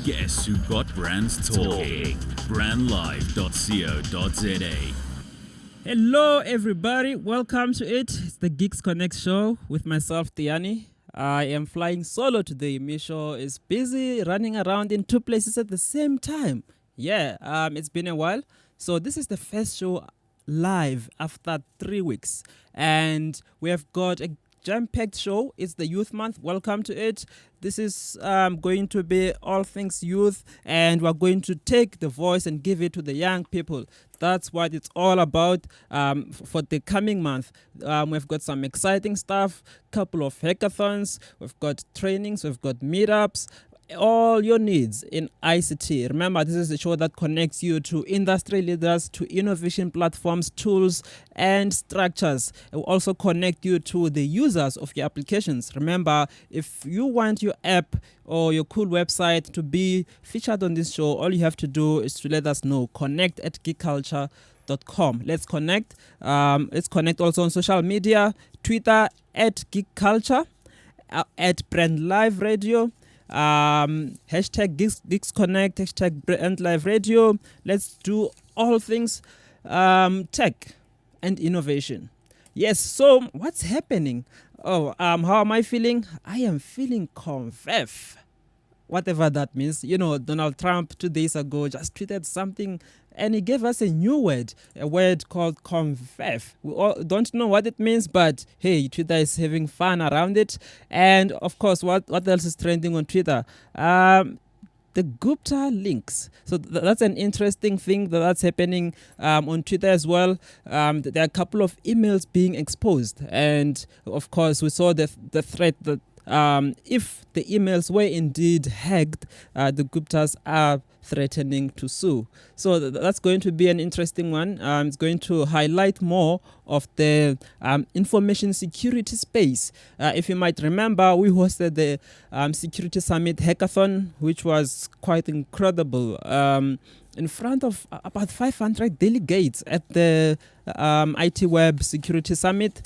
Guess who got brands talking? Brandlive.co.za. Hello, everybody. Welcome to it. It's the Geeks Connect show with myself, Tiani. I am flying solo today. Misho is busy running around in two places at the same time. It's been a while. So this is the first show live after 3 weeks. And we have got a jam-packed show. It's the youth month. Welcome to it. This is going to be all things youth, and we're going to take the voice and give it to the young people. That's what it's all about for the coming month. We've got some exciting stuff, couple of hackathons, we've got trainings, we've got meetups, all your needs in ICT. Remember, this is a show that connects you to industry leaders, to innovation platforms, tools, and structures. It will also connect you to the users of your applications. Remember, if you want your app or your cool website to be featured on this show, all you have to do is to let us know. Connect@geekculture.com. Let's connect. Let's connect also on social media. Twitter @geekculture, at Brand Live Radio. Hashtag Geeks Connect, hashtag Brand Live Radio. Let's do all things tech and innovation. Yes, so what's happening? How am I feeling? I am feeling convev. Whatever that means. You know, Donald Trump 2 days ago just tweeted something and he gave us a new word, a word called convev. We all don't know what it means, but hey, Twitter is having fun around it. And of course, what else is trending on Twitter? The Gupta links. So that's an interesting thing that's happening on Twitter as well. There are a couple of emails being exposed. And of course, we saw the threat that if the emails were indeed hacked, the Guptas are threatening to sue. So that's going to be an interesting one. It's going to highlight more of the information security space. If you might remember, we hosted the Security Summit Hackathon, which was quite incredible. In front of about 500 delegates at the IT Web Security Summit.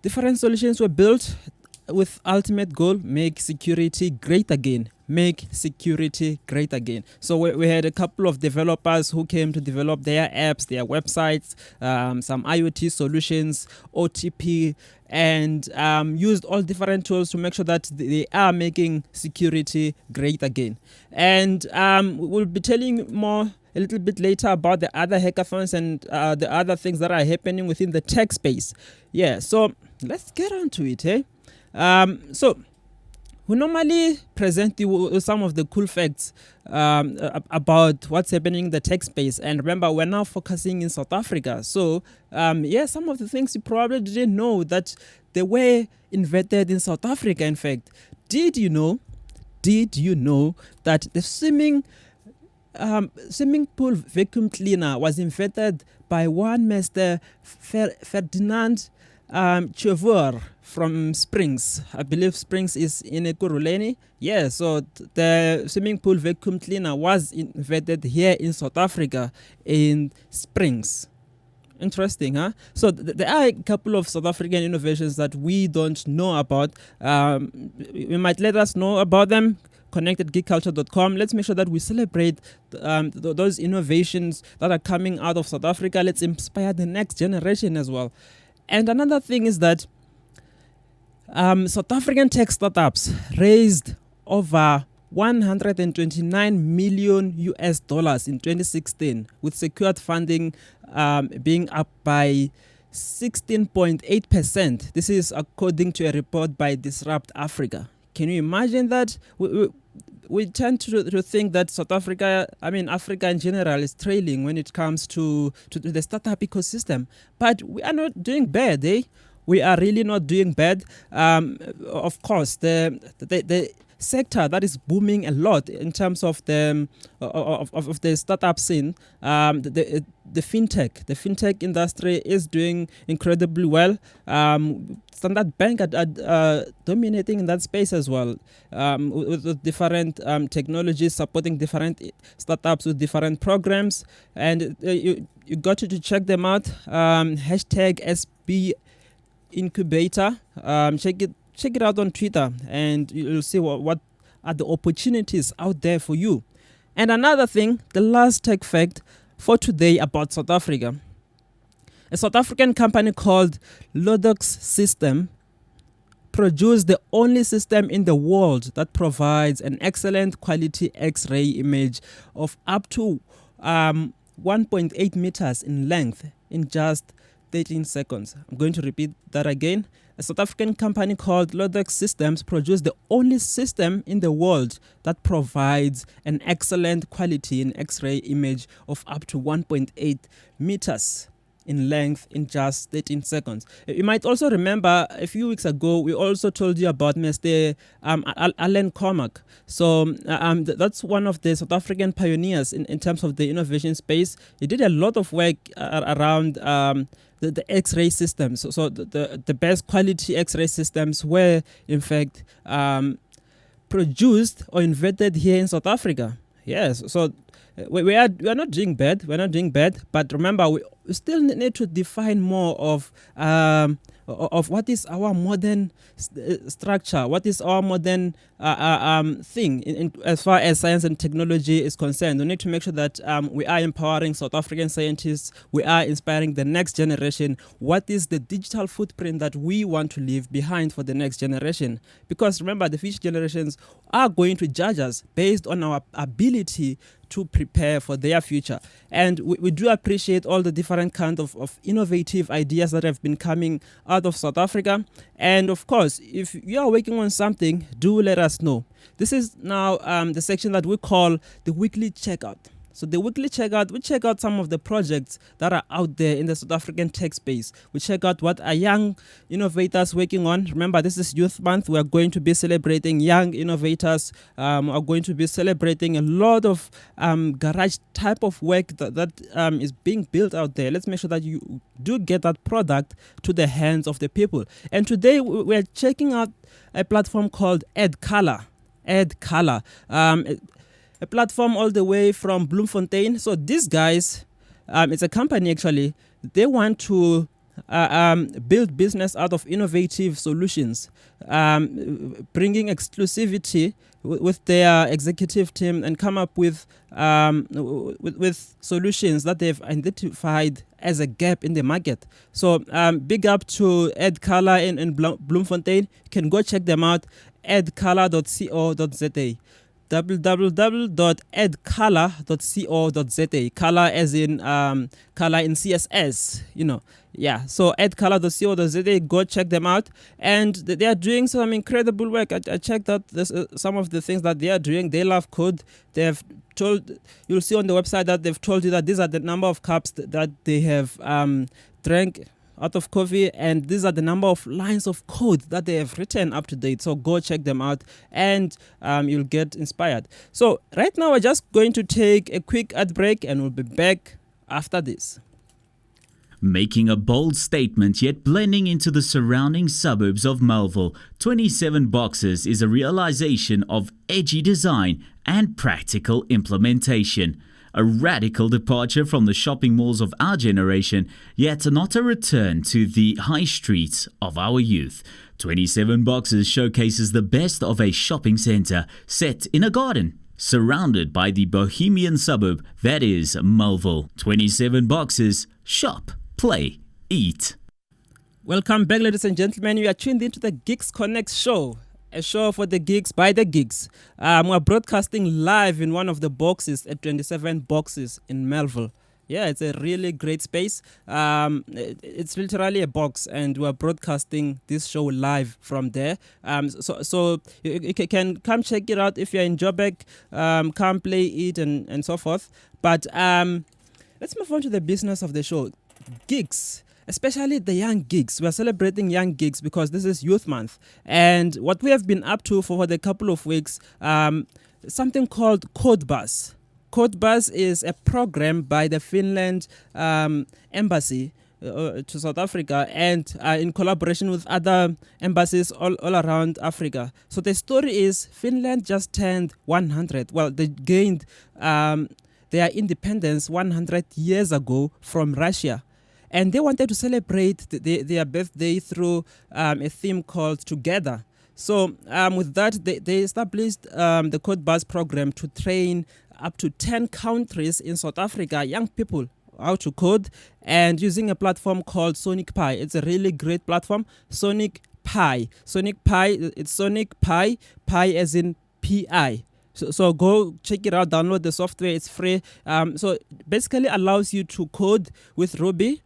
Different solutions were built with ultimate goal: make security great again. Make security great again. So we had a couple of developers who came to develop their apps, their websites, some IoT solutions, OTP, and used all different tools to make sure that they are making security great again. And we'll be telling you more a little bit later about the other hackathons and the other things that are happening within the tech space. Yeah, so let's get on to it, eh? So we normally present you with some of the cool facts about what's happening in the tech space. And remember, we're now focusing in South Africa. So, some of the things you probably didn't know that they were invented in South Africa, in fact. Did you know that the swimming pool vacuum cleaner was invented by one Mr. Ferdinand Chauvoir from Springs? I believe Springs is in Ekurhuleni. Yeah, so the swimming pool vacuum cleaner was invented here in South Africa in Springs. Interesting, huh? So there are a couple of South African innovations that we don't know about. You might let us know about them. Connect@geekculture.com. Let's make sure that we celebrate those innovations that are coming out of South Africa. Let's inspire the next generation as well. And another thing is that South African tech startups raised over 129 million US dollars in 2016, with secured funding being up by 16.8%. This is according to a report by Disrupt Africa. Can you imagine that? We tend to think that South Africa, Africa in general, is trailing when it comes to the startup ecosystem. But we are not doing bad, eh? We are really not doing bad. Of course, the sector that is booming a lot in terms of the startup scene, the fintech industry is doing incredibly well. Standard Bank are dominating in that space as well, with different technologies supporting different startups with different programs, and you got to check them out. Hashtag incubator. Check it out on Twitter, and you'll see what are the opportunities out there for you. And another thing, the last tech fact for today about South Africa. A South African company called Lodox System produced the only system in the world that provides an excellent quality X-ray image of up to 1.8 meters in length in just 13 seconds. I'm going to repeat that again. A South African company called Lodox Systems produced the only system in the world that provides an excellent quality in X-ray image of up to 1.8 meters in length in just 13 seconds. You might also remember a few weeks ago, we also told you about Mr. Alan Cormack. So that's one of the South African pioneers in terms of the innovation space. He did a lot of work around the X-ray systems. So the best quality X-ray systems were, in fact, produced or invented here in South Africa. Yes, so we are not doing bad. We're not doing bad. But remember, we still need to define more of what is our modern structure, what is our modern thing as far as science and technology is concerned. We need to make sure that we are empowering South African scientists, we are inspiring the next generation. What is the digital footprint that we want to leave behind for the next generation? Because remember, the future generations are going to judge us based on our ability to prepare for their future. And we do appreciate all the different kinds of innovative ideas that have been coming out of South Africa. And of course, if you are working on something, do let us know. This is now the section that we call the weekly checkout. So the weekly checkout, we check out some of the projects that are out there in the South African tech space. We check out what are young innovators working on. Remember, this is Youth Month. We are going to be celebrating young innovators. We are going to be celebrating a lot of garage type of work that is being built out there. Let's make sure that you do get that product to the hands of the people. And today we are checking out a platform called AddColor. A platform all the way from Bloemfontein. So these guys, it's a company actually, they want to build business out of innovative solutions, bringing exclusivity with their executive team and come up with solutions that they've identified as a gap in the market. So big up to AddColor in Bloemfontein. You can go check them out, addcolor.co.za. www.addcolor.co.za. Color as in color in CSS, Yeah, so addcolor.co.za, go check them out. And they are doing some incredible work. I checked out some of the things that they are doing. They love code. They have you'll see on the website that they've told you that these are the number of cups that they have drank out of coffee, and these are the number of lines of code that they have written up to date. So go check them out, and you'll get inspired. So right now we're just going to take a quick ad break, and we'll be back after this. Making a bold statement yet blending into the surrounding suburbs of Melville, 27 Boxes is a realization of edgy design and practical implementation. A radical departure from the shopping malls of our generation, yet not a return to the high streets of our youth. 27 Boxes showcases the best of a shopping centre set in a garden, surrounded by the bohemian suburb that is Melville. 27 Boxes, shop, play, eat. Welcome back, ladies and gentlemen. You are tuned into the Geeks Connect show. A show for the geeks by the geeks. We're broadcasting live in one of the boxes at 27 Boxes in Melville. Yeah, it's a really great space. It's literally a box, and we're broadcasting this show live from there. So you can come check it out if you're in Joburg. Come play it and so forth. But let's move on to the business of the show. Geeks. Especially the young geeks. We are celebrating young geeks because this is Youth Month. And what we have been up to for the couple of weeks, something called CodeBus. CodeBus is a program by the Finland Embassy to South Africa, and in collaboration with other embassies all around Africa. So the story is Finland just turned 100. Well, they gained their independence 100 years ago from Russia. and they wanted to celebrate their birthday through a theme called Together. So with that, they established the Code Buzz program to train up to 10 countries in South Africa, young people, how to code, and using a platform called Sonic Pi. It's a really great platform, Sonic Pi. Sonic Pi, it's Sonic Pi, Pi as in Pi. So go check it out, download the software, it's free. So basically allows you to code with Ruby.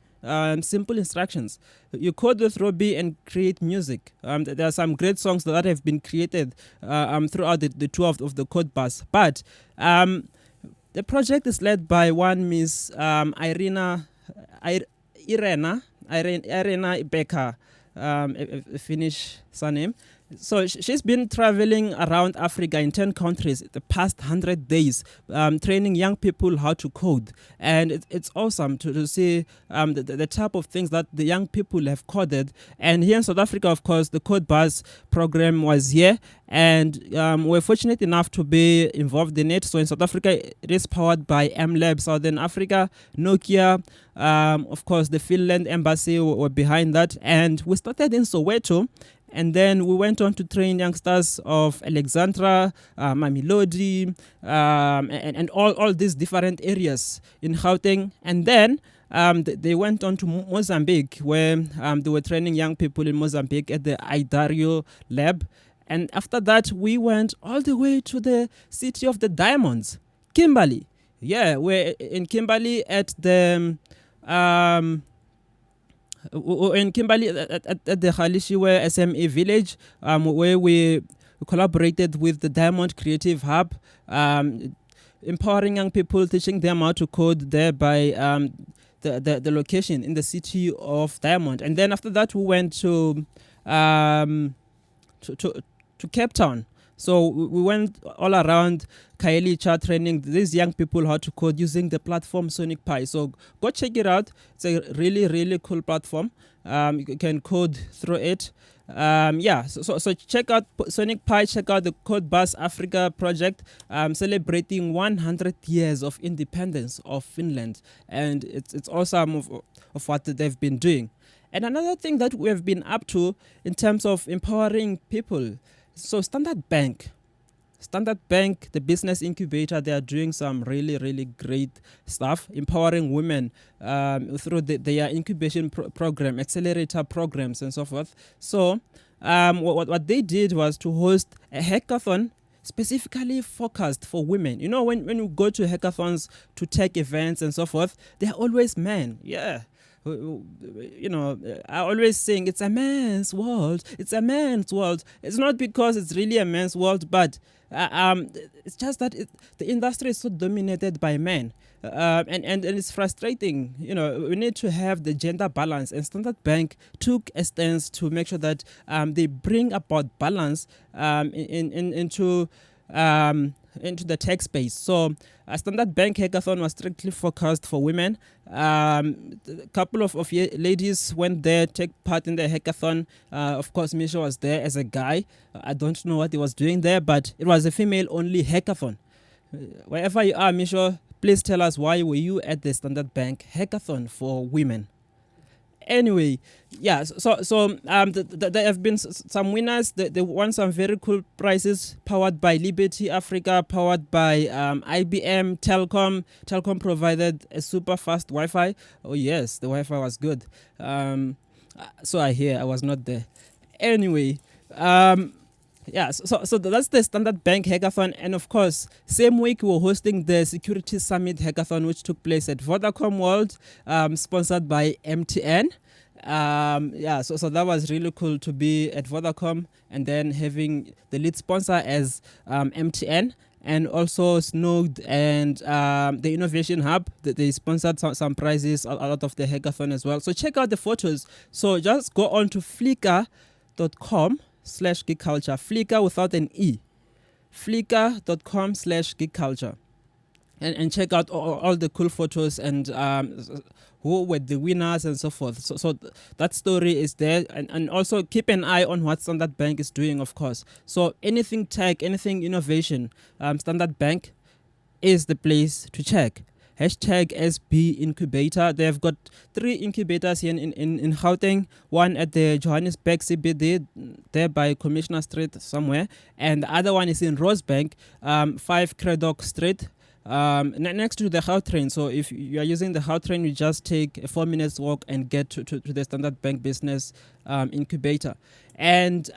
Simple instructions. You code with Ruby and create music. There are some great songs that have been created throughout the tour of the Code Bus. But the project is led by one Miss Irena Becker, a Finnish surname. So she's been traveling around Africa in 10 countries the past 100 days, training young people how to code. And it's awesome to see the type of things that the young people have coded. And here in South Africa, of course, the Code Buzz program was here. And we're fortunate enough to be involved in it. So in South Africa, it is powered by MLab Southern Africa, Nokia, of course, the Finland embassy were behind that. And we started in Soweto. And then we went on to train youngsters of Alexandra, Mamelodi, and all these different areas in Gauteng. And then they went on to Mozambique, where they were training young people in Mozambique at the Idario lab. And after that, we went all the way to the city of the diamonds, Kimberley. Yeah, we're in Kimberley at the... in Kimberley at the Khalishiwe SME village, where we collaborated with the Diamond Creative Hub, empowering young people, teaching them how to code there by the location in the city of Diamond. And then after that, we went to Cape Town. So we went all around Khayelitsha training these young people how to code using the platform Sonic Pi. So go check it out. It's a really, really cool platform. You can code through it. So check out Sonic Pi, check out the Code Bus Africa project, celebrating 100 years of independence of Finland. And it's awesome of what they've been doing. And another thing that we have been up to in terms of empowering people. So Standard Bank, the business incubator, they are doing some really, really great stuff, empowering women through their incubation program, accelerator programs, and so forth. So what they did was to host a hackathon specifically focused for women. You know, when you go to hackathons, to tech events and so forth, they're always men. Yeah. You know, I always saying it's a man's world. It's a man's world. It's not because it's really a man's world, but it's just that the industry is so dominated by men, and it's frustrating. You know, we need to have the gender balance, and Standard Bank took a stance to make sure that they bring about balance into the tech space. So a Standard Bank Hackathon was strictly focused for women. A couple of ladies went there, take part in the hackathon. Of course, Misha was there as a guy. I don't know what he was doing there, but it was a female-only hackathon. Wherever you are, Misha, please tell us, why were you at the Standard Bank Hackathon for women? Anyway, yeah, so there have been some winners. They won some very cool prizes, powered by Liberty Africa, powered by IBM, Telkom. Telkom provided a super fast Wi-Fi. Oh yes, the Wi-Fi was good. So I hear, I was not there. Anyway, so that's the Standard Bank Hackathon. And of course, same week we were hosting the Security Summit Hackathon, which took place at Vodacom World, sponsored by MTN. So that was really cool to be at Vodacom, and then having the lead sponsor as MTN, and also Snogged and the Innovation Hub. They sponsored some prizes out of the hackathon as well. So check out the photos. So just go on to flickr.com/geekculture, Flickr without an E, flickr.com/geekculture, and check out all the cool photos and who were the winners and so forth. So that story is there, and also keep an eye on what Standard Bank is doing, of course. So anything tech, anything innovation, Standard Bank is the place to check. hashtag SB Incubator. They've got 3 incubators here in Gauteng, one at the Johannesburg CBD, there by Commissioner Street somewhere, and the other one is in Rosebank, 5 Craddock Street, next to the Gautrain. So if you are using the Gautrain, you just take a 4 minutes walk and get to the Standard Bank Business Incubator. And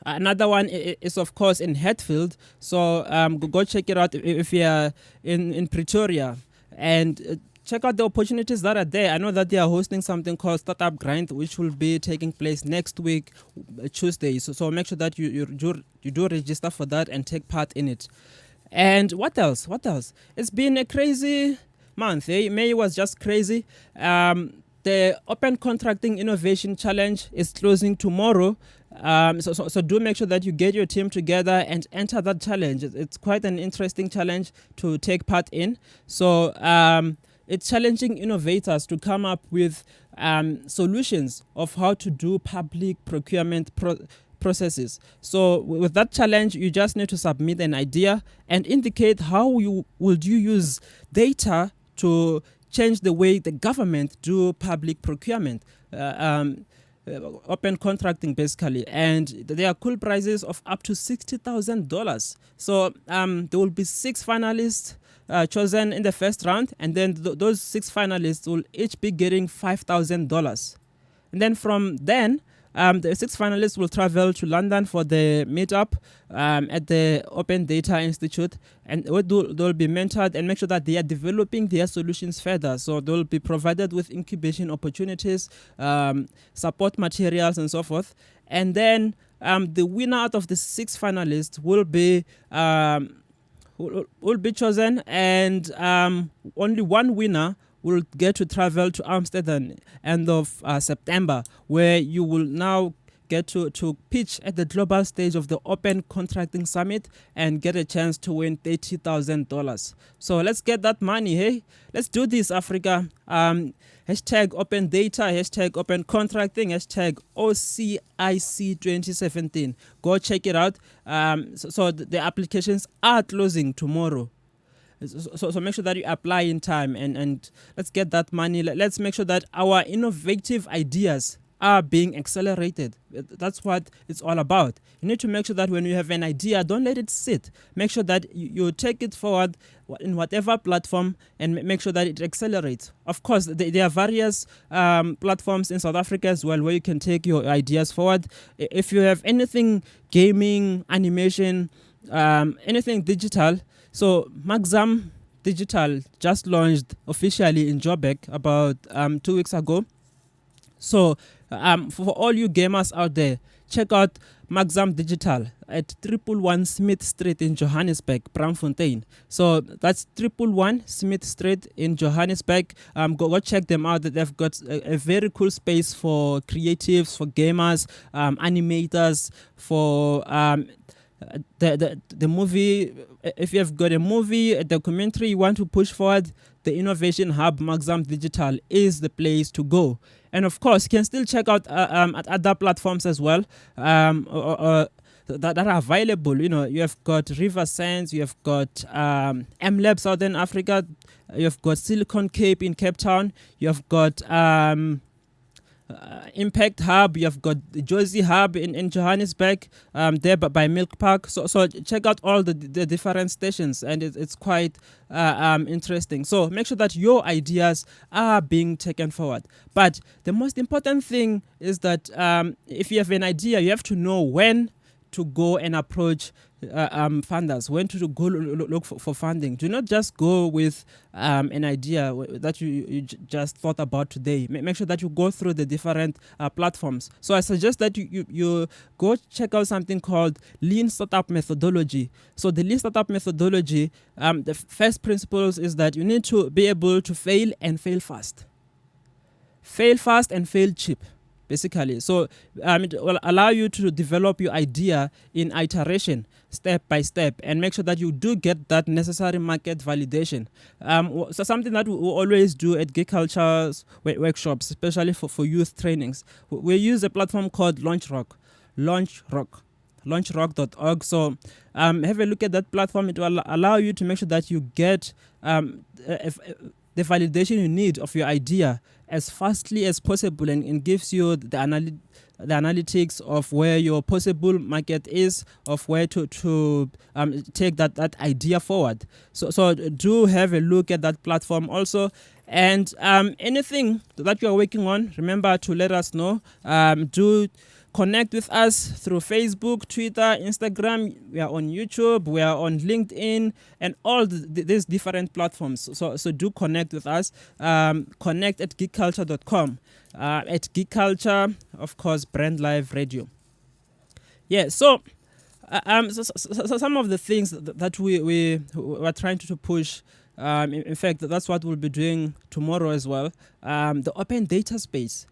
another one is, of course, in Hatfield. So go check it out if you are in Pretoria. And check out the opportunities that are there. I know that they are hosting something called Startup Grind, which will be taking place next week, Tuesday. So make sure that you do register for that and take part in it. And what else? It's been a crazy month. May was just crazy. The Open Contracting Innovation Challenge is closing tomorrow. So do make sure that you get your team together and enter that challenge. It's quite an interesting challenge to take part in. So it's challenging innovators to come up with solutions of how to do public procurement processes. So with that challenge, you just need to submit an idea and indicate how you use data to change the way the government do public procurement, open contracting basically. And there are cool prizes of up to $60,000. So there will be 6 finalists chosen in the first round, and then those 6 finalists will each be getting $5,000. And then from then, the 6 finalists will travel to London for the meetup at the Open Data Institute, and they'll be mentored and make sure that they are developing their solutions further. So they'll be provided with incubation opportunities, support materials, and so forth. And then the winner out of the 6 finalists will be chosen, and only one winner will get to travel to Amsterdam end of September, where you will now get to pitch at the global stage of the Open Contracting Summit and get a chance to win $30,000. So let's get that money, hey? Let's do this, Africa. Hashtag Open Data, hashtag Open Contracting, hashtag OCIC 2017. Go check it out. So the applications are closing tomorrow. So make sure that you apply in time and let's get that money. Let's make sure that our innovative ideas are being accelerated. That's what it's all about. You need to make sure that when you have an idea, don't let it sit. Make sure that you take it forward in whatever platform and make sure that it accelerates. Of course, there are various platforms in South Africa as well where you can take your ideas forward. If you have anything gaming, animation, anything digital, so Maxam Digital just launched officially in Joburg about 2 weeks ago. So for all you gamers out there, check out Maxam Digital at 111 Smith Street in Johannesburg, Bloemfontein. So that's 111 Smith Street in Johannesburg. Go check them out. They've got a very cool space for creatives, for gamers, animators, for the movie. If you have got a movie, a documentary you want to push forward, the Innovation Hub Maxam Digital is the place to go. And of course, you can still check out at other platforms as well that are available. You know, you have got River Sands, you have got MLab Southern Africa, you have got Silicon Cape in Cape Town, you have got Impact Hub, you have got the Josie Hub in Johannesburg, there by Milk Park. So check out all the different stations, and it's quite interesting. So make sure that your ideas are being taken forward. But the most important thing is that if you have an idea, you have to know when to go and approach funders, when to go look for funding. Do not just go with an idea that you just thought about today. Make sure that you go through the different platforms. So I suggest that you go check out something called Lean Startup Methodology. So the Lean Startup Methodology, the first principles is that you need to be able to fail and fail fast. Fail fast and fail cheap, basically. So it will allow you to develop your idea in iteration, step by step, and make sure that you do get that necessary market validation. So something that we always do at Geek Culture's workshops, especially for youth trainings, we use a platform called LaunchRock. launchrock.org. So have a look at that platform. It will allow you to make sure that you get the validation you need of your idea as fastly as possible, and gives you the analytics of where your possible market is, of where to take that idea forward. So do have a look at that platform also. And anything that you are working on, remember to let us know. Do connect with us through Facebook, Twitter, Instagram. We are on YouTube, we are on LinkedIn, and all these different platforms. So do connect with us. Connect at geekculture.com. At Geek Culture, of course, Brand Live Radio. Yeah, so some of the things that we are trying to push. In fact, that's what we'll be doing tomorrow as well. The open data space.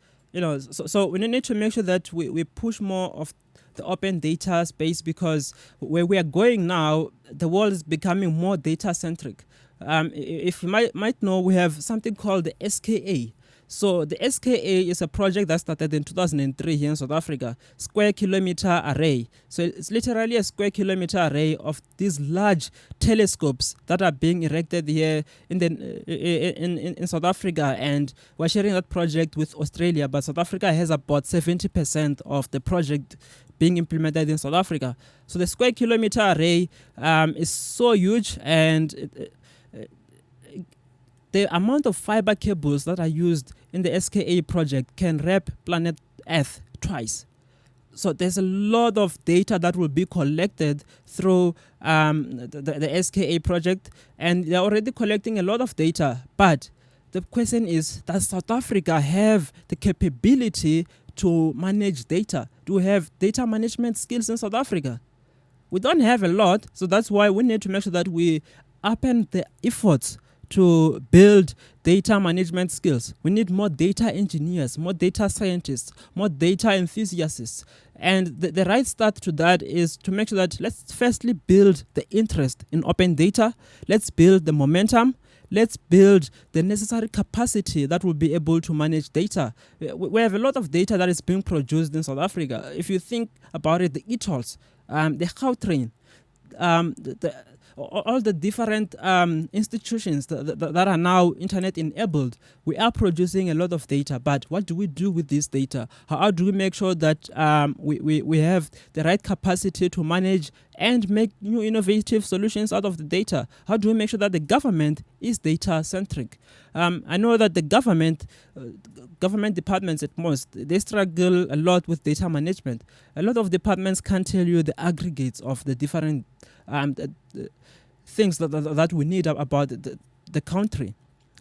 So we need to make sure that we push more of the open data space, because where we are going now, the world is becoming more data centric. If you might know, we have something called the SKA. So the SKA is a project that started in 2003 here in South Africa, square kilometer array. So it's literally a square kilometer array of these large telescopes that are being erected here in South Africa, and we're sharing that project with Australia, but South Africa has about 70% of the project being implemented in South Africa. So the square kilometer array is so huge, and the amount of fiber cables that are used in the SKA project can wrap planet Earth twice. So there's a lot of data that will be collected through the SKA project, and they're already collecting a lot of data. But the question is, does South Africa have the capability to manage data? Do we have data management skills in South Africa? We don't have a lot, so that's why we need to make sure that we upend the efforts to build data management skills. We need more data engineers, more data scientists, more data enthusiasts. And the right start to that is to make sure that let's firstly build the interest in open data. Let's build the momentum. Let's build the necessary capacity that will be able to manage data. We have a lot of data that is being produced in South Africa. If you think about it, the ETOLs, the Gautrain, all the different institutions that are now internet enabled, we are producing a lot of data. But what do we do with this data? How do we make sure that we have the right capacity to manage and make new innovative solutions out of the data? How do we make sure that the government is data centric? I know that the government departments at most, they struggle a lot with data management. A lot of departments can't tell you the aggregates of the different things that we need about the country.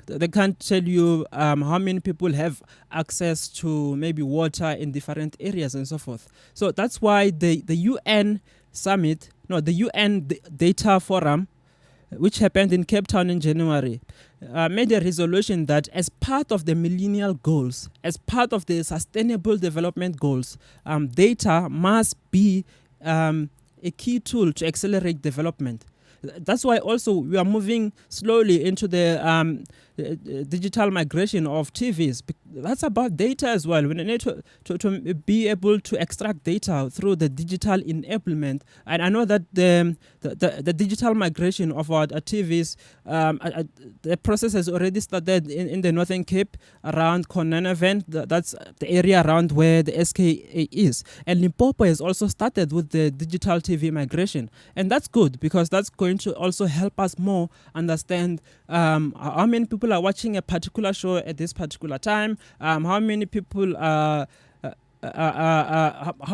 They can't tell you how many people have access to maybe water in different areas and so forth. So that's why the UN summit, the UN Data Forum, which happened in Cape Town in January, made a resolution that as part of the millennial goals, as part of the sustainable development goals, data must be a key tool to accelerate development. That's why also we are moving slowly into the digital migration of TVs. That's about data as well. We need to be able to extract data through the digital enablement. And I know that the digital migration of our TVs, the process has already started in the Northern Cape around Conneven. That's the area around where the SKA is. And Limpopo has also started with the digital TV migration. And that's good, because that's going to also help us more understand how many people are watching a particular show at this particular time, how many people how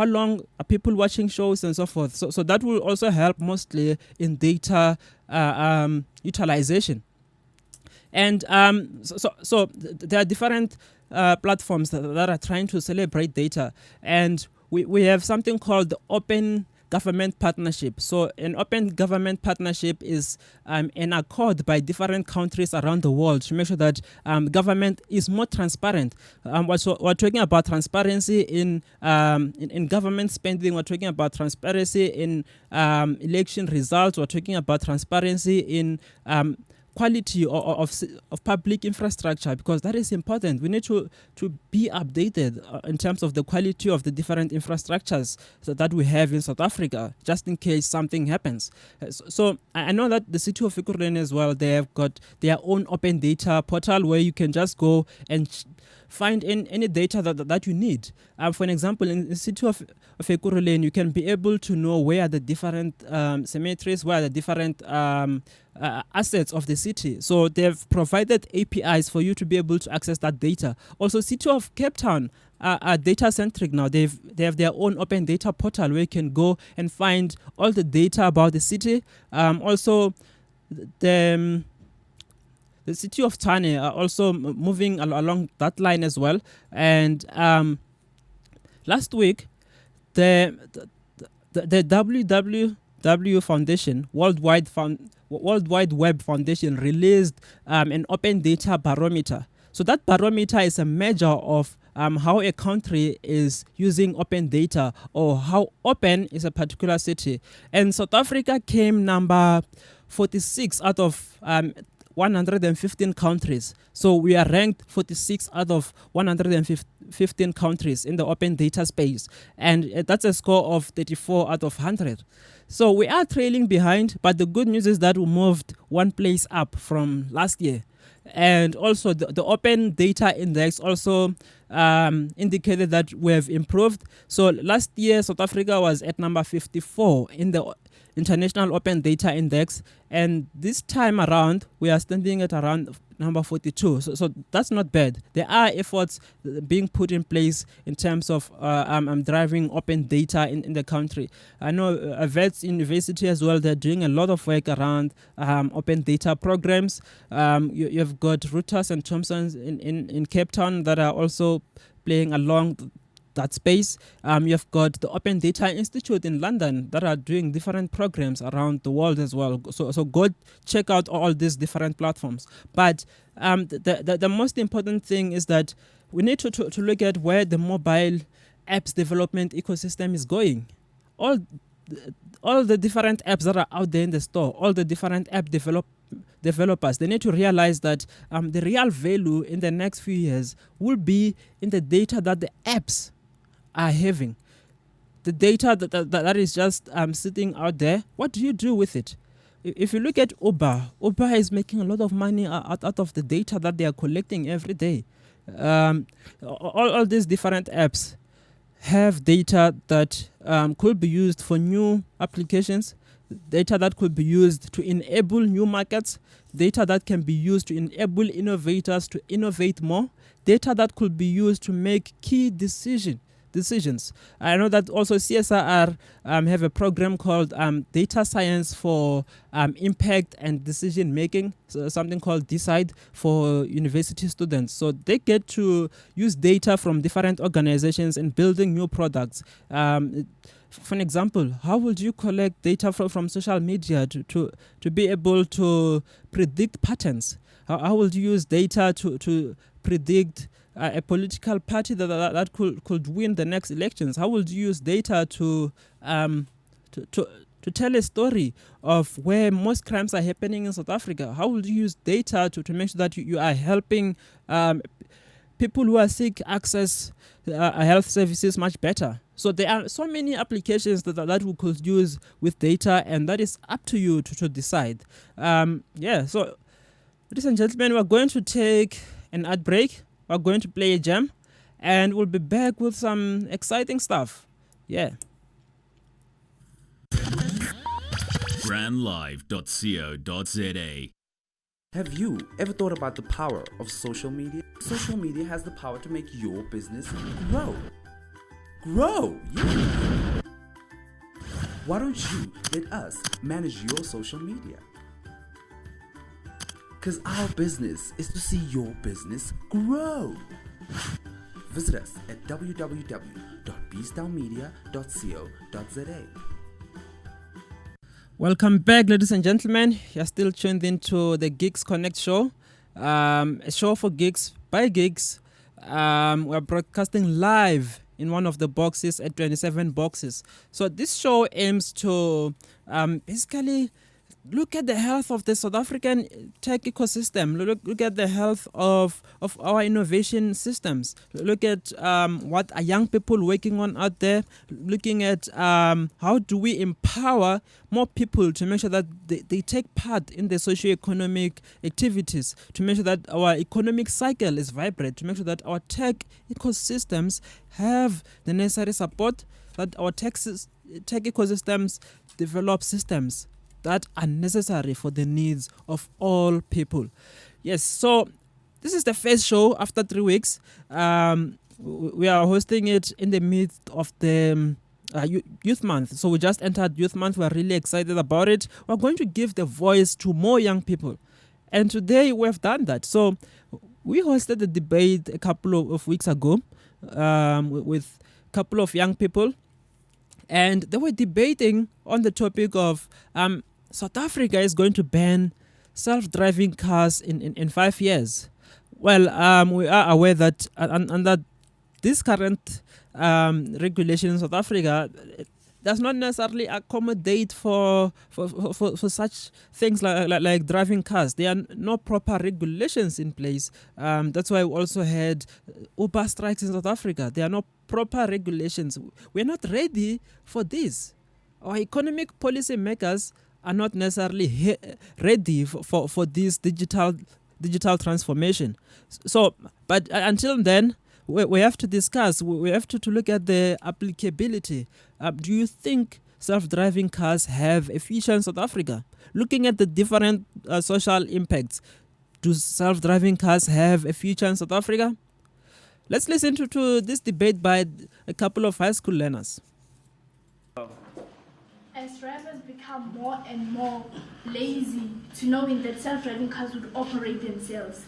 long are people watching shows and so forth. So that will also help mostly in data utilization. And so there are different platforms that are trying to celebrate data, and we have something called the Open Government Partnership. So an open government partnership is an accord by different countries around the world to make sure that government is more transparent. We're talking about transparency in government spending. We're talking about transparency in election results. We're talking about transparency in quality of public infrastructure, because that is important. We need to be updated in terms of the quality of the different infrastructures that we have in South Africa, just in case something happens. So I know that the city of Ekurhuleni as well, they have got their own open data portal where you can just go and find any data that you need. For an example, in the city of Ekurhuleni, you can be able to know where the different cemeteries, where the different assets of the city. So they've provided APIs for you to be able to access that data. Also, city of Cape Town are data centric now. They have their own open data portal where you can go and find all the data about the city. Also, the city of Tshwane are also moving along that line as well. And last week, the WWW Foundation, Worldwide Web Foundation, released an open data barometer. So that barometer is a measure of how a country is using open data, or how open is a particular city. And South Africa came number 46 out of 115 countries. So we are ranked 46 out of 115 countries in the open data space. And that's a score of 34 out of 100. So we are trailing behind, but the good news is that we moved one place up from last year. And also the Open Data Index also indicated that we have improved. So last year, South Africa was at number 54 in the International Open Data Index, and this time around we are standing at around number 42. So that's not bad. There are efforts being put in place in terms of driving open data in the country. I know Wits University as well, they're doing a lot of work around open data programs. You've got Reuters and Thomson's in Cape Town that are also playing along that space. You've got the Open Data Institute in London that are doing different programs around the world as well. So go check out all these different platforms. But the most important thing is that we need to look at where the mobile apps development ecosystem is going. All the different apps that are out there in the store, all the different app developers, they need to realize that the real value in the next few years will be in the data that the apps are having. The data that is just sitting out there, what do you do with it? If you look at Uber is making a lot of money out of the data that they are collecting every day. All these different apps have data that could be used for new applications, data that could be used to enable new markets, data that can be used to enable innovators to innovate more, data that could be used to make key decisions. I know that also CSIR have a program called Data Science for Impact and Decision Making, so something called Decide for university students. So they get to use data from different organizations in building new products. For an example, how would you collect data from social media to be able to predict patterns? How would you use data to predict a political party that could win the next elections? How would you use data to tell a story of where most crimes are happening in South Africa? How would you use data to make sure that you are helping people who are sick access health services much better? So there are so many applications that we could use with data, and that is up to you to decide. So ladies and gentlemen, we're going to take an ad break. We're going to play a jam, and we'll be back with some exciting stuff. Yeah. brandlive.co.za. Have you ever thought about the power of social media? Social media has the power to make your business grow. Grow! Yeah. Why don't you let us manage your social media? Because our business is to see your business grow. Visit us at www.bstownmedia.co.za. Welcome back, ladies and gentlemen. You're still tuned into the Geeks Connect show, a show for geeks by geeks. We're broadcasting live in one of the boxes at 27 boxes. So this show aims to basically Look at the health of the South African tech ecosystem. Look at the health of our innovation systems. Look at what are young people working on out there. Looking at how do we empower more people to make sure that they take part in the socio-economic activities, to make sure that our economic cycle is vibrant, to make sure that our tech ecosystems have the necessary support, that our tech ecosystems develop systems that are necessary for the needs of all people. Yes, so this is the first show after 3 weeks. We are hosting it in the midst of the Youth Month. So we just entered Youth Month. We're really excited about it. We're going to give the voice to more young people. And today we've done that. So we hosted a debate a couple of weeks ago with a couple of young people. And they were debating on the topic of South Africa is going to ban self-driving cars in 5 years. Well, we are aware that under this current regulation in South Africa, it does not necessarily accommodate for such things like driving cars. There are no proper regulations in place. That's why we also had Uber strikes in South Africa. There are no proper regulations. We're not ready for this. Our economic policy makers are not necessarily ready for this digital transformation. So, but until then, we have to discuss. We have to look at the applicability. Do you think self-driving cars have a future in South Africa? Looking at the different social impacts, do self-driving cars have a future in South Africa? Let's listen to this debate by a couple of high school learners. As drivers become more and more lazy to knowing that self-driving cars would operate themselves,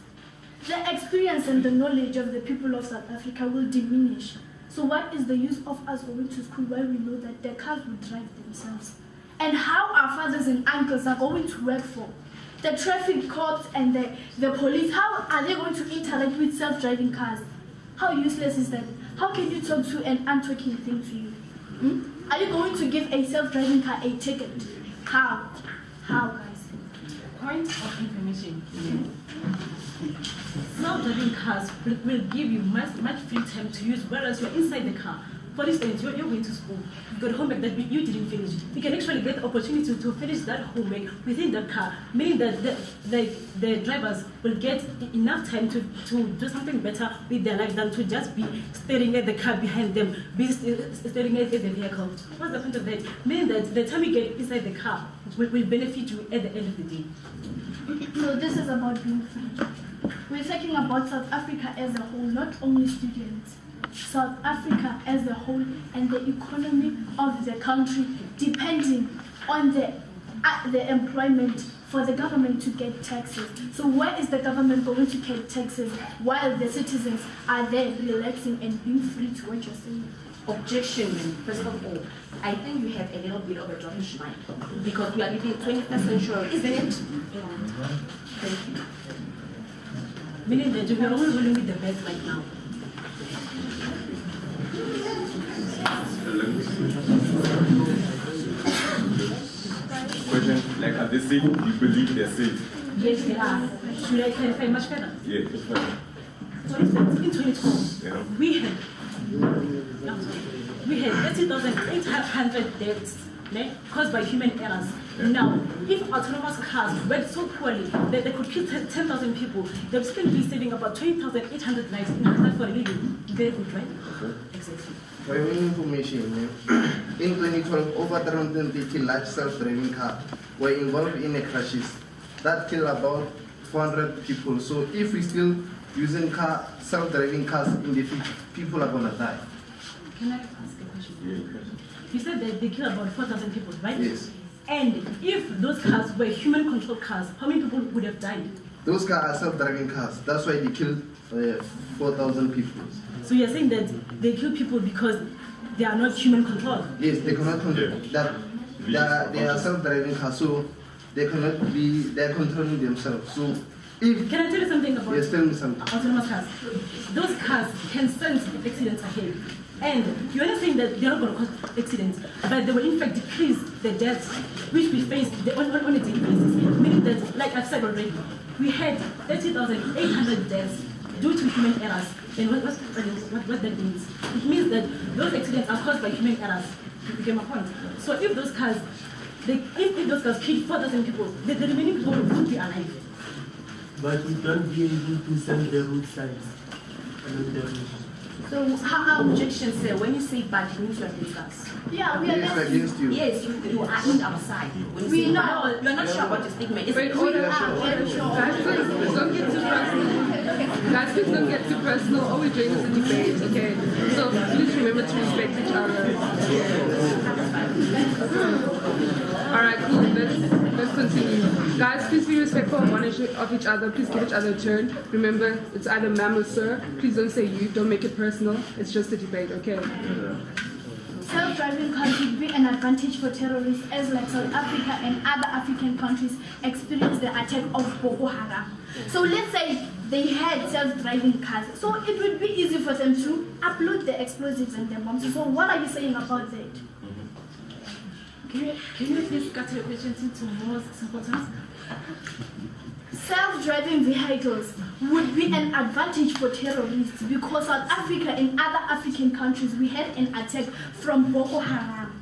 the experience and the knowledge of the people of South Africa will diminish. So what is the use of us going to school where we know that the cars will drive themselves? And how our fathers and uncles are going to work for? The traffic cops and the police, how are they going to interact with self-driving cars? How useless is that? How can you talk to an untalking thing to you? Are you going to give a self-driving car a ticket? How? How, guys? Point of information. Self-driving cars will give you much free time to use, whereas you're inside the car. For instance, you're going to school, you've got homework that you didn't finish. You can actually get the opportunity to finish that homework within the car, meaning that the drivers will get enough time to do something better with their life than to just be staring at the car behind them, be staring at the vehicle. What's the point of that? Meaning that the time you get inside the car will benefit you at the end of the day. So this is about being free. We're talking about South Africa as a whole, not only students. South Africa as a whole and the economy of the country depending on the employment for the government to get taxes. So where is the government going to get taxes while the citizens are there relaxing and being free to what you're saying? Objection, first of all, I think you have a little bit of a Jewish mind because we are living 21st century, isn't it? Thank you. Meaning that we are always running with the best right now. Question, like are they safe? You believe they're safe? Yes, they are. Should I clarify much better? Yeah, it's fine. For instance, in 2012, Yeah. we had 30,800 deaths caused by human errors. Yeah. Now, if autonomous cars work so poorly that they could kill 10,000 people, they would still be saving about 20,800 lives in order for a living. Very good, right? Okay. Exactly. For your information, in 2012, over 330 large self-driving cars were involved in crashes that killed about 400 people. So if we still using self-driving cars in the future, people are gonna die. Can I ask a question? Yeah. You said that they kill about 4,000 people, right? Yes. And if those cars were human-controlled cars, how many people would have died? Those cars are self-driving cars. That's why they killed 4,000 people. So you're saying that they kill people because they are not human-controlled? Yes, they cannot control that. They are self-driving cars, so they cannot be. They are controlling themselves. So if Can I tell you something about yes, tell me something. autonomous cars? Those cars can sense accidents ahead. And you're not saying that they're not going to cause accidents, but they will in fact decrease the deaths which we face on a daily basis. Meaning that, like I've said already, we had 30,800 deaths due to human errors. And what that means? It means that those accidents are caused by human errors. You get my point? So if those cars, if those cars killed 4,000 people, the remaining people would be alive. But we don't be able to send the road signs along the road. So how objections say when you say bad, it means you are against us? Yeah, we are Against you. Yes, you are in our side. When you We say know. bad, you are not sure about your statement. Is Wait, it hold on. very sure. Guys, please don't get too personal. Guys, please don't get too personal. All we're doing is a debate, okay? So please remember to respect each other. Alright, cool. Let's continue. Guys, please be respectful of each other. Please give each other a turn. Remember, it's either ma'am or sir. Please don't say you. Don't make it personal. It's just a debate, okay? Self-driving cars would be an advantage for terrorists as like South Africa and other African countries experience the attack of Boko Haram. So let's say they had self-driving cars. So it would be easy for them to upload the explosives and the bombs. So what are you saying about that? Can you please cut your questions into more simple terms? Self-driving vehicles would be an advantage for terrorists because South Africa and other African countries, we had an attack from Boko Haram.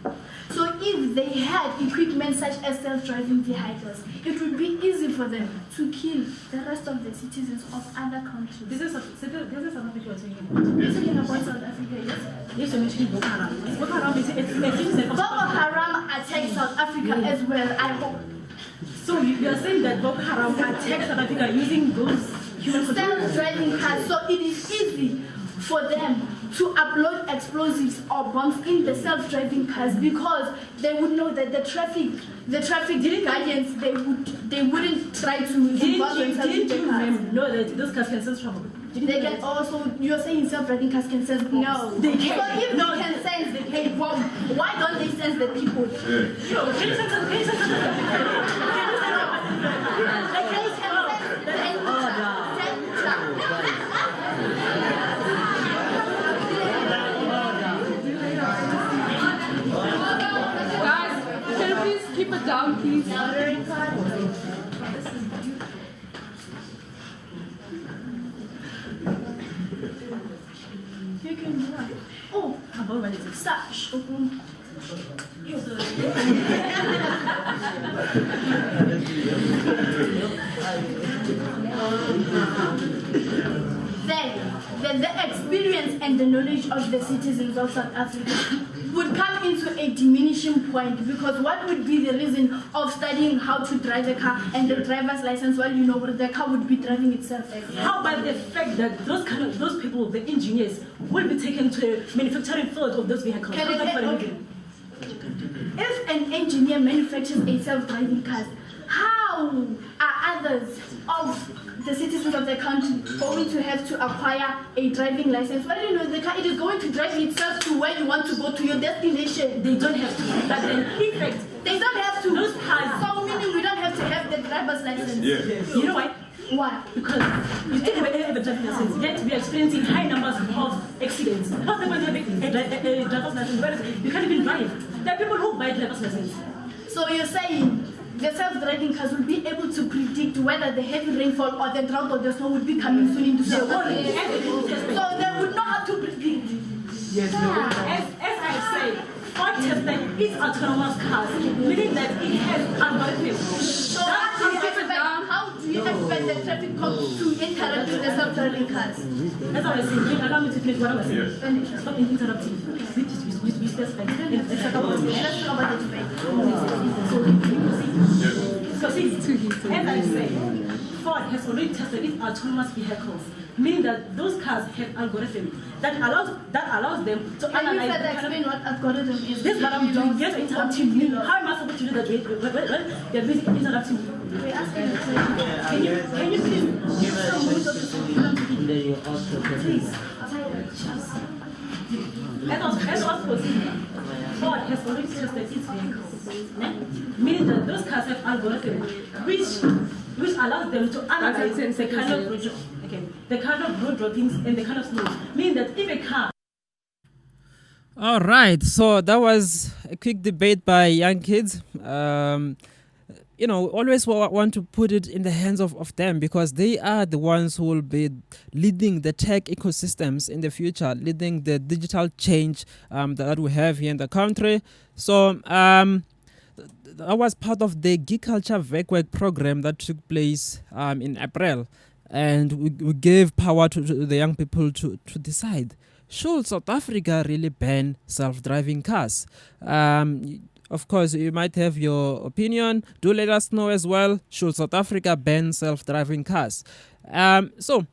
So if they had equipment such as self-driving vehicles, it would be easy for them to kill the rest of the citizens of other countries. This is South Africa you're talking about. You're talking about South Africa, yes? Yes, you're mentioning Boko Haram. Boko Haram is Boko Haram attacked South Africa as well, I hope. So you are saying that Boko Haram attacked South Africa using those human Self-driving cars, so it is easy for them to upload explosives or bombs in the self-driving cars because they would know that the traffic guardians, they wouldn't try to involve themselves in the cars. know that those cars can sense trouble? They can also, you're saying self-driving cars can sense bombs. No, they can't. So if they can sense a bomb, why don't they sense the people? Can you sense Guys, can you please keep it down, please? You can do it. Oh, about when it's such. Then the experience and the knowledge of the citizens of South Africa would come into a diminishing point because what would be the reason of studying how to drive a car and the driver's license while you know where the car would be driving itself? How about the fact that those people, the engineers, will be taken to the manufacturing field of those vehicles? If an engineer manufactures a self-driving car, how are others of the citizens of the country going to have to acquire a driving license? Well, you know, the car, it is going to drive itself to where you want to go, to your destination. They don't have to. But then, in fact, they don't have to. Those cars. So meaning we don't have to have the driver's license. Yeah. You know why? Why? Because you take away the driving license, yet we are experiencing high numbers of accidents. How can you have a driver's license? You can't even drive. There are people who buy driver's license. So you're saying the self-driving cars will be able to predict whether the heavy rainfall or the drought or the snow would be coming soon into the country. So they would know how to predict. Yes. As I say, Ford tested its autonomous cars, meaning that it has algorithms. So how do you expect the traffic cops to interact with the self-driving cars? That's what I say. Allow me to finish what I was saying. Finish. Stop interrupting. We specify. Let's talk about the debate. So see, as I say, Ford has already tested its autonomous vehicles, meaning that those cars have algorithms that allows them to Can analyze. you further explain what algorithm is? This is what I'm doing. Yes, interrupting you. How am I supposed to do that? You're basically interrupting me. We're asking the Can you please Give us then you also please? As I was proceeding, Ford has already tested its vehicles, meaning that those cars have algorithms which allows them to analyze the kind of road droppings and the kind of snow, meaning that if a car All right, so that was a quick debate by young kids. Always want to put it in the hands of them because they are the ones who will be leading the tech ecosystems in the future, leading the digital change that we have here in the country. So that was part of the Geek Culture Work program that took place in April. And we gave power to the young people to decide, should South Africa really ban self-driving cars? Of course, you might have your opinion. Do let us know as well. Should South Africa ban self-driving cars? So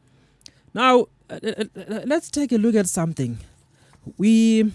now let's take a look at something. The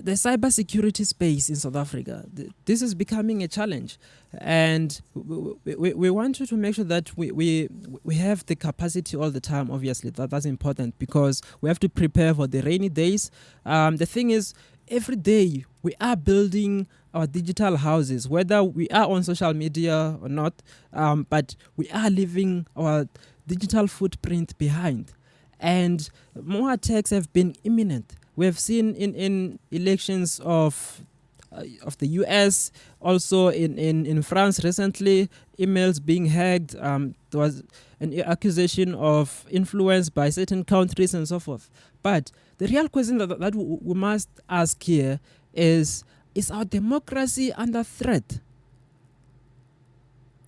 cybersecurity space in South Africa, this is becoming a challenge, and we want you to make sure that we have the capacity all the time. Obviously, that's important because we have to prepare for the rainy days. The thing is, every day we are building our digital houses, whether we are on social media or not, but we are leaving our digital footprint behind, and more attacks have been imminent. We have seen in elections of the US, also in France recently, emails being hacked. There was an accusation of influence by certain countries and so forth. But the real question that we must ask here is our democracy under threat?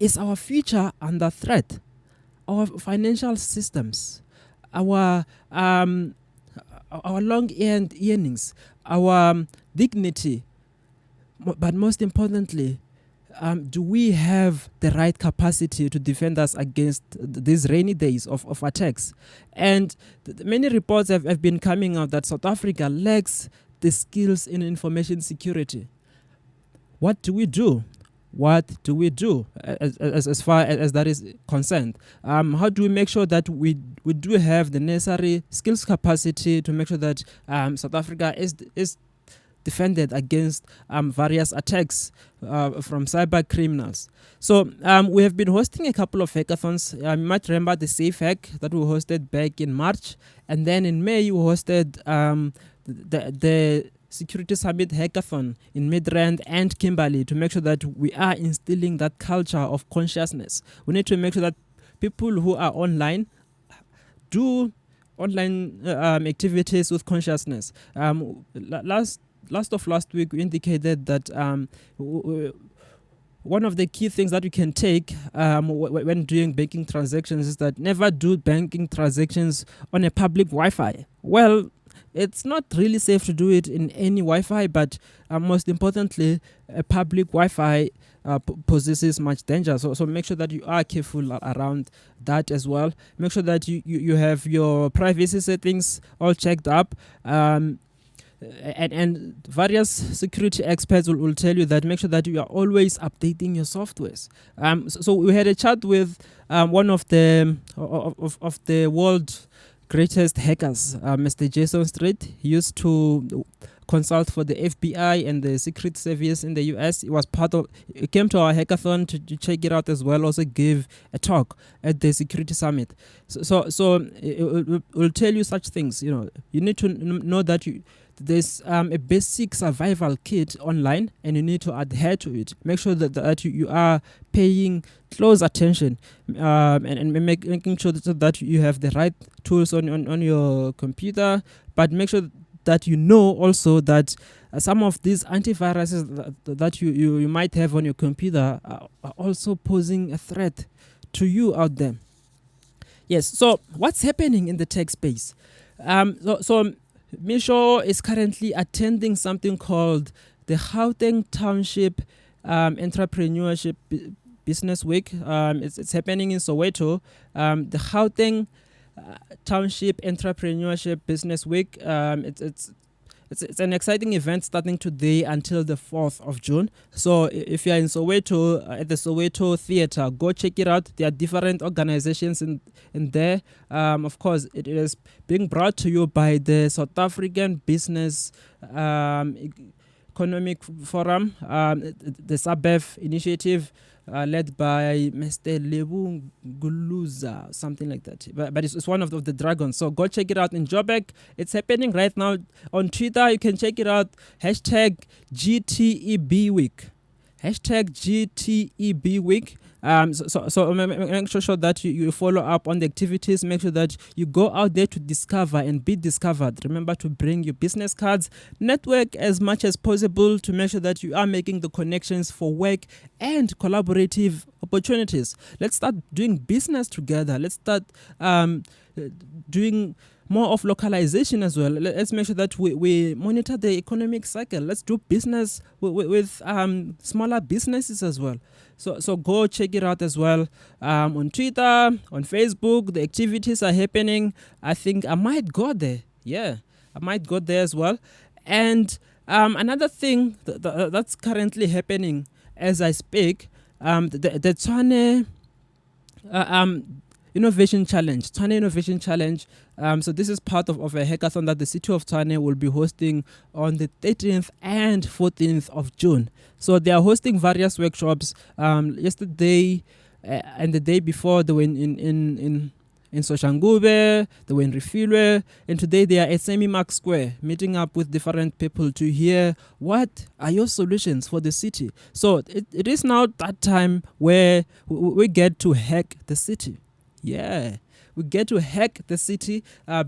Is our future under threat? Our financial systems, our long earnings, our dignity, but most importantly, do we have the right capacity to defend us against these rainy days of attacks? And many reports have been coming out that South Africa lacks the skills in information security. What do we do? What do we do as far as that is concerned? How do we make sure that we do have the necessary skills capacity to make sure that South Africa is defended against various attacks from cyber criminals? So we have been hosting a couple of hackathons. You might remember the Safe Hack that we hosted back in March, and then in May we hosted the Security Summit Hackathon in Midrand and Kimberley to make sure that we are instilling that culture of consciousness. We need to make sure that people who are online do online activities with consciousness. Last week we indicated that one of the key things that you can take when doing banking transactions is that never do banking transactions on a public Wi-Fi. Well, it's not really safe to do it in any Wi-Fi, but most importantly, a public Wi-Fi possesses much danger. So make sure that you are careful around that as well. Make sure that you have your privacy settings all checked up. And various security experts will tell you that make sure that you are always updating your softwares. So we had a chat with one of the world greatest hackers, Mr. Jason Street. He used to consult for the FBI and the Secret Service in the US. He came to our hackathon to check it out as well. Also gave a talk at the Security Summit. So it will tell you such things. You need to know that there's a basic survival kit online, and you need to adhere to it. Make sure that you are paying close attention and making sure that you have the right tools on your computer, but make sure that you know also that some of these antiviruses that you might have on your computer are also posing a threat to you out there. Yes, so what's happening in the tech space? So Misho is currently attending something called the Gauteng Township Entrepreneurship Business Week. It's happening in Soweto. The Gauteng Township Entrepreneurship Business Week. It's an exciting event starting today until the 4th of June. So if you're in Soweto, at the Soweto Theatre, go check it out. There are different organizations in there. Of course, it is being brought to you by the South African Business Economic Forum, the SABEF initiative led by Mr. Lebu Guluza, something like that. But it's one of the dragons. So go check it out in Joburg. It's happening right now on Twitter. You can check it out. Hashtag GTEB Week. Hashtag GTEB Week. So make sure that you follow up on the activities. Make sure that you go out there to discover and be discovered. Remember to bring your business cards. Network as much as possible to make sure that you are making the connections for work and collaborative opportunities. Let's start doing business together. Let's start doing more of localization as well. Let's make sure that we monitor the economic cycle. Let's do business with smaller businesses as well. So go check it out as well on Twitter, on Facebook. The activities are happening. I think I might go there. Yeah, I might go there as well. And another thing that's currently happening as I speak, the Tshwane Innovation Challenge. Tshwane Innovation Challenge. So this is part of a hackathon that the city of Tshwane will be hosting on the 13th and 14th of June. So they are hosting various workshops. Yesterday and the day before they were in Soshangube, they were in Refilwe, and today they are at Semi-Mark Square, meeting up with different people to hear what are your solutions for the city. So it is now that time where we get to hack the city. Yeah, we get to hack the city,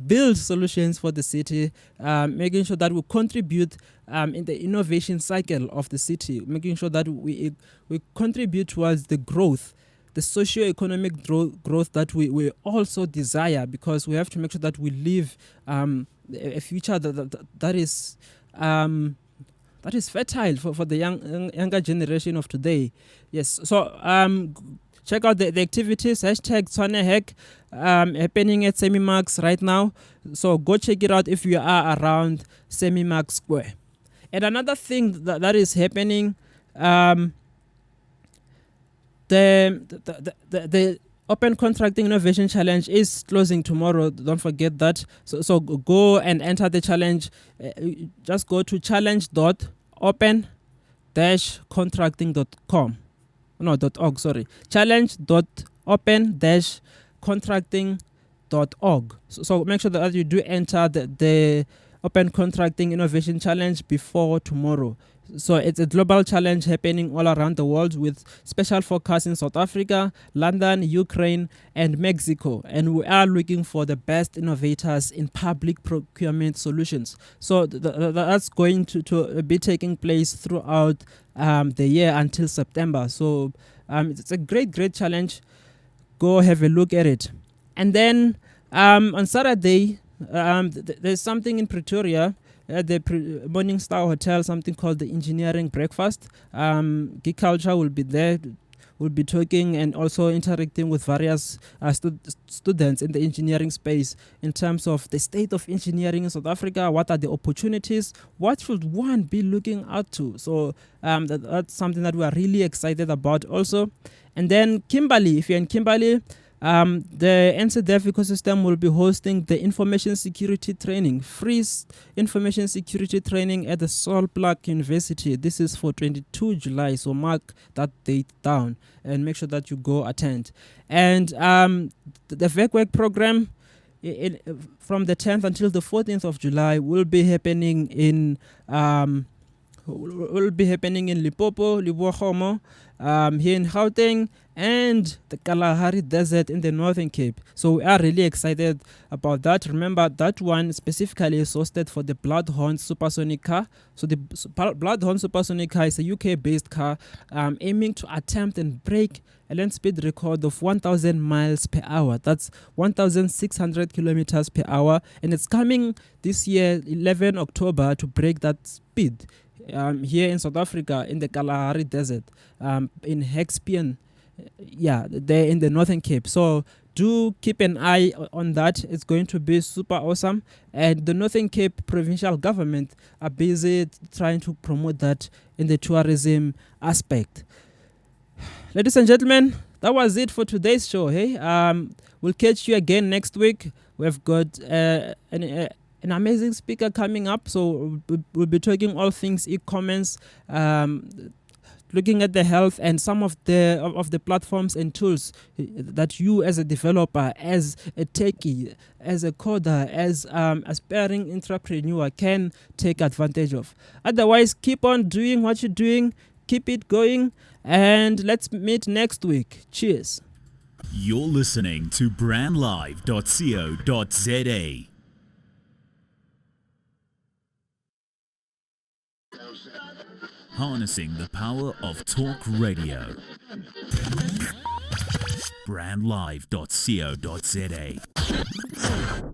build solutions for the city, making sure that we contribute in the innovation cycle of the city, making sure that we contribute towards the growth, the socio-economic growth that we also desire, because we have to make sure that we live a future that is fertile for the younger generation of today. Yes, so check out the activities, hashtag Tshwane Hack, happening at Semi-Marks right now. So go check it out if you are around Semi-Mark Square. And another thing that is happening, the Open Contracting Innovation Challenge is closing tomorrow. Don't forget that. So go and enter the challenge. Just go to challenge.open-contracting.com. No, .org, sorry. challenge.open-contracting.org. So make sure that you do enter the Open Contracting Innovation Challenge before tomorrow. So it's a global challenge happening all around the world with special focus in South Africa, London, Ukraine, and Mexico. And we are looking for the best innovators in public procurement solutions. So that's going to be taking place throughout the year until September. So it's a great challenge. Go have a look at it. And then on Saturday, there's something in Pretoria at the Morning Star Hotel, something called the Engineering Breakfast. Geek Culture will be there, will be talking and also interacting with various students in the engineering space in terms of the state of engineering in South Africa, what are the opportunities, what should one be looking out to. So that's something that we are really excited about also. And then Kimberley, if you're in Kimberley, the NCDF ecosystem will be hosting the information security training, free information security training at the Sol Plaque University. This is for 22 July, so mark that date down and make sure that you go attend. And the VECWEC program from the 10th until the 14th of July will be happening in Limpopo, Libogomo, here in Gauteng, and the Kalahari Desert in the Northern Cape. So we are really excited about that. Remember, that one specifically is hosted for the Bloodhound Supersonic car. So the Bloodhound Supersonic car is a UK-based car aiming to attempt and break a land speed record of 1,000 miles per hour. That's 1,600 kilometers per hour. And it's coming this year, 11 October, to break that speed here in South Africa, in the Kalahari Desert, in Hexpian, there in the Northern Cape. So do keep an eye on that. It's going to be super awesome. And the Northern Cape provincial government are busy trying to promote that in the tourism aspect. Ladies and gentlemen, that was it for today's show. Hey, we'll catch you again next week. We've got an an amazing speaker coming up. So we'll be talking all things e-commerce, looking at the health and some of the platforms and tools that you as a developer, as a techie, as a coder, as aspiring entrepreneur can take advantage of. Otherwise, keep on doing what you're doing, keep it going, and let's meet next week. Cheers. You're listening to brandlive.co.za. Harnessing the power of talk radio. brandlive.co.za.